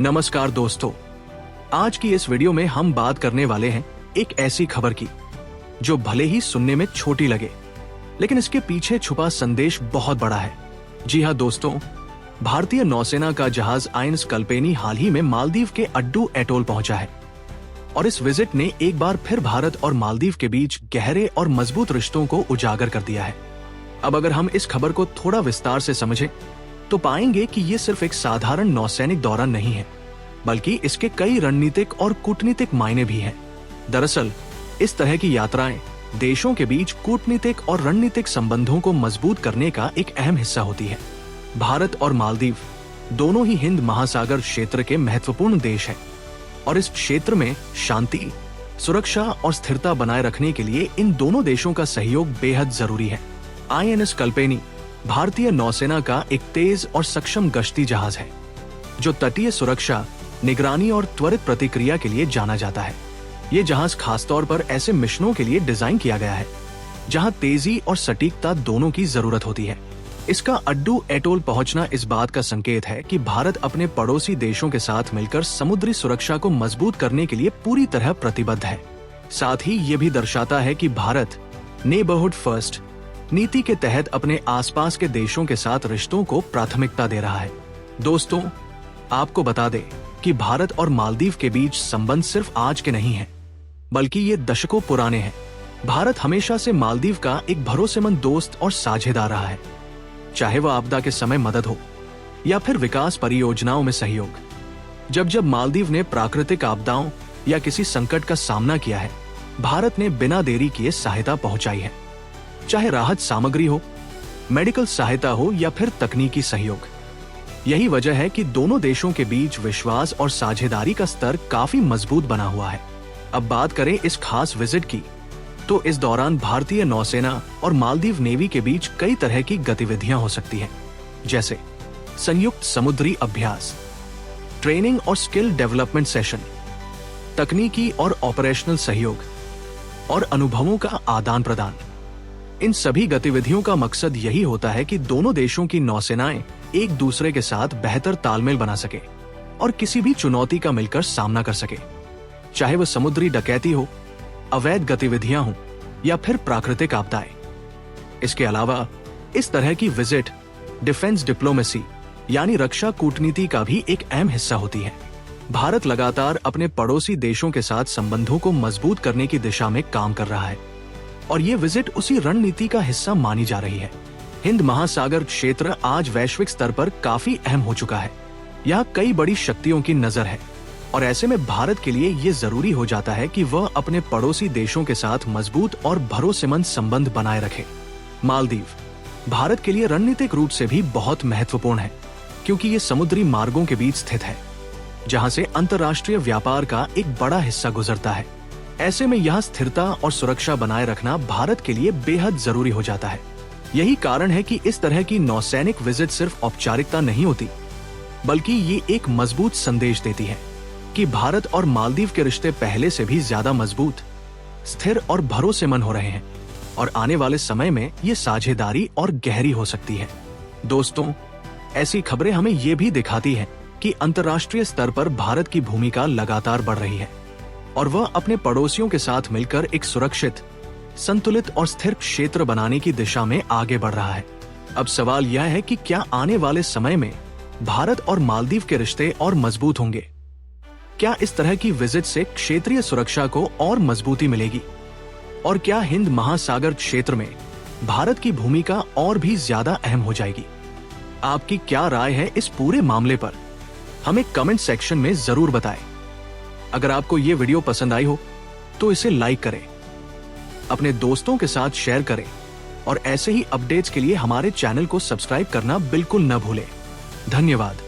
नमस्कार दोस्तों, आज की इस वीडियो में हम बात करने वाले हैं एक ऐसी खबर की जो भले ही सुनने में छोटी लगे, लेकिन इसके पीछे छुपा संदेश बहुत बड़ा है। जी हाँ दोस्तों, भारतीय नौसेना का जहाज आइएनएस कल्पेनी हाल ही में मालदीव के अड्डू एटोल पहुंचा है और इस विजिट ने एक बार फिर भारत और मालदीव के बीच गहरे और मजबूत रिश्तों को उजागर कर दिया है। अब अगर हम इस खबर को थोड़ा विस्तार से समझें तो पाएंगे कि ये सिर्फ एक साधारण नौसैनिक दौरा नहीं है, बल्कि इसके कई रणनीतिक और कूटनीतिक मायने भी हैं। दरअसल इस तरह की यात्राएं देशों के बीच कूटनीतिक और रणनीतिक संबंधों को मजबूत करने का एक अहम हिस्सा होती है। भारत और मालदीव दोनों ही हिंद महासागर क्षेत्र के महत्वपूर्ण देश हैं और इस क्षेत्र में शांति, सुरक्षा और स्थिरता बनाए रखने के लिए इन दोनों देशों का सहयोग बेहद जरूरी है। आईएनएस कल्पेनी भारतीय नौसेना का एक तेज और सक्षम गश्ती जहाज है जो तटीय सुरक्षा, निगरानी और त्वरित प्रतिक्रिया के लिए जाना जाता है। ये जहाज खासतौर पर ऐसे मिशनों के लिए डिजाइन किया गया है जहां तेजी और सटीकता दोनों की जरूरत होती है। इसका अड्डू एटोल पहुंचना इस बात का संकेत है कि भारत अपने पड़ोसी देशों के साथ मिलकर समुद्री सुरक्षा को मजबूत करने के लिए पूरी तरह प्रतिबद्ध है। साथ ही ये भी दर्शाता है कि भारत नेबरहुड फर्स्ट नीति के तहत अपने आसपास के देशों के साथ रिश्तों को प्राथमिकता दे रहा है। दोस्तों, आपको बता दें कि भारत और मालदीव के बीच संबंध सिर्फ आज के नहीं हैं, बल्कि ये दशकों पुराने हैं। भारत हमेशा से मालदीव का एक भरोसेमंद दोस्त और साझेदार रहा है, चाहे वह आपदा के समय मदद हो या फिर विकास परियोजनाओं में सहयोग। जब जब मालदीव ने प्राकृतिक आपदाओं या किसी संकट का सामना किया है, भारत ने बिना देरी किए सहायता पहुंचाई है, चाहे राहत सामग्री हो, मेडिकल सहायता हो या फिर तकनीकी सहयोग। यही वजह है कि दोनों देशों के बीच विश्वास और साझेदारी का स्तर काफी मजबूत बना हुआ है। अब बात करें इस खास विजिट की, तो इस दौरान भारतीय नौसेना और मालदीव नेवी के बीच कई तरह की गतिविधियां हो सकती हैं, जैसे संयुक्त समुद्री अभ्यास, ट्रेनिंग और स्किल डेवलपमेंट सेशन, तकनीकी और ऑपरेशनल सहयोग और अनुभवों का आदान प्रदान। इन सभी गतिविधियों का मकसद यही होता है कि दोनों देशों की नौसेनाएं एक दूसरे के साथ बेहतर तालमेल बना सके और किसी भी चुनौती का मिलकर सामना कर सके, चाहे वह समुद्री डकैती हो, अवैध गतिविधियां हो या फिर प्राकृतिक आपदाएं। इसके अलावा इस तरह की विजिट डिफेंस डिप्लोमेसी यानी रक्षा कूटनीति का भी एक अहम हिस्सा होती है। भारत लगातार अपने पड़ोसी देशों के साथ संबंधों को मजबूत करने की दिशा में काम कर रहा है और ये विजिट उसी रणनीति का हिस्सा मानी जा रही है। हिंद महासागर क्षेत्र आज वैश्विक स्तर पर काफी अहम हो चुका है। यहाँ कई बड़ी शक्तियों की नजर है और ऐसे में भारत के लिए ये जरूरी हो जाता है कि वह अपने पड़ोसी देशों के साथ मजबूत और भरोसेमंद संबंध बनाए रखे। मालदीव भारत के लिए रणनीतिक रूप से भी बहुत महत्वपूर्ण है, क्योंकि ये समुद्री मार्गों के बीच स्थित है जहाँ से अंतर्राष्ट्रीय व्यापार का एक बड़ा हिस्सा गुजरता है। ऐसे में यहाँ स्थिरता और सुरक्षा बनाए रखना भारत के लिए बेहद जरूरी हो जाता है। यही कारण है कि इस तरह की नौसैनिक विजिट सिर्फ औपचारिकता नहीं होती, बल्कि ये एक मजबूत संदेश देती है कि भारत और मालदीव के रिश्ते पहले से भी ज्यादा मजबूत, स्थिर और भरोसेमंद हो रहे हैं और आने वाले समय में ये साझेदारी और गहरी हो सकती है। दोस्तों, ऐसी खबरें हमें ये भी दिखाती हैं कि अंतर्राष्ट्रीय स्तर पर भारत की भूमिका लगातार बढ़ रही है और वह अपने पड़ोसियों के साथ मिलकर एक सुरक्षित, संतुलित और स्थिर क्षेत्र बनाने की दिशा में आगे बढ़ रहा है। अब सवाल यह है कि क्या आने वाले समय में भारत और मालदीव के रिश्ते और मजबूत होंगे? क्या इस तरह की विजिट से क्षेत्रीय सुरक्षा को और मजबूती मिलेगी? और क्या हिंद महासागर क्षेत्र में भारत की भूमिका और भी ज्यादा अहम हो जाएगी? आपकी क्या राय है इस पूरे मामले पर? हमें कमेंट सेक्शन में जरूर बताएं। अगर आपको ये वीडियो पसंद आई हो तो इसे लाइक करें, अपने दोस्तों के साथ शेयर करें और ऐसे ही अपडेट्स के लिए हमारे चैनल को सब्सक्राइब करना बिल्कुल न भूलें। धन्यवाद।